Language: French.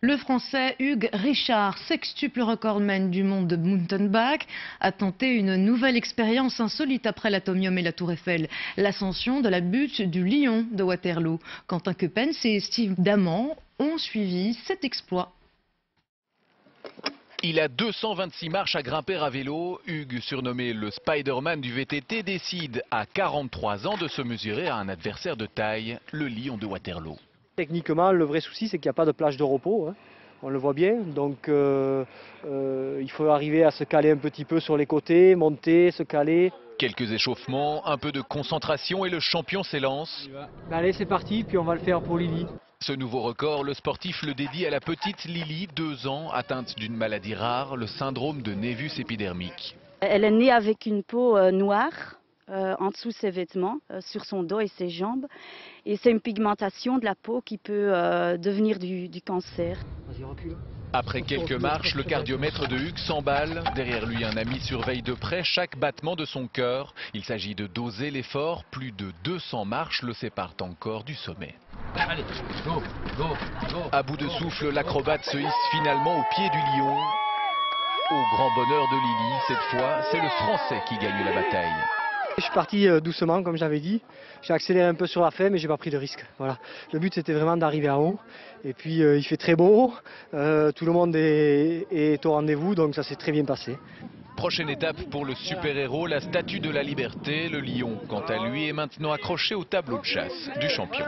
Le Français Hugues Richard, sextuple recordman du monde de mountain bike, a tenté une nouvelle expérience insolite après l'Atomium et la Tour Eiffel, l'ascension de la butte du Lion de Waterloo. Quentin Coppens et Steve Damand ont suivi cet exploit. Il a 226 marches à grimper à vélo. Hugues, surnommé le Spider-Man du VTT, décide à 43 ans de se mesurer à un adversaire de taille, le Lion de Waterloo. Techniquement, le vrai souci, c'est qu'il n'y a pas de plage de repos, hein. On le voit bien, donc il faut arriver à se caler un petit peu sur les côtés, monter, se caler. Quelques échauffements, un peu de concentration et le champion s'élance. Allez, c'est parti, puis on va le faire pour Lily. Ce nouveau record, le sportif le dédie à la petite Lily, 2 ans, atteinte d'une maladie rare, le syndrome de névus épidermique. Elle est née avec une peau noire en dessous de ses vêtements, sur son dos et ses jambes. Et c'est une pigmentation de la peau qui peut devenir du cancer. Vas-y, recule. Après quelques marches, le cardiomètre de Hugues s'emballe. Derrière lui, un ami surveille de près chaque battement de son cœur. Il s'agit de doser l'effort. Plus de 200 marches le séparent encore du sommet. Allez, go, go, go. À bout de souffle, l'acrobate se hisse finalement au pied du lion. Au grand bonheur de Lily, cette fois, c'est le Français qui gagne la bataille. Je suis parti doucement, comme j'avais dit. J'ai accéléré un peu sur la fin, mais j'ai pas pris de risque. Voilà. Le but, c'était vraiment d'arriver en haut. Et puis, il fait très beau. Tout le monde est au rendez-vous, donc ça s'est très bien passé. Prochaine étape pour le super-héros, la statue de la liberté. Le lion, quant à lui, est maintenant accroché au tableau de chasse du champion.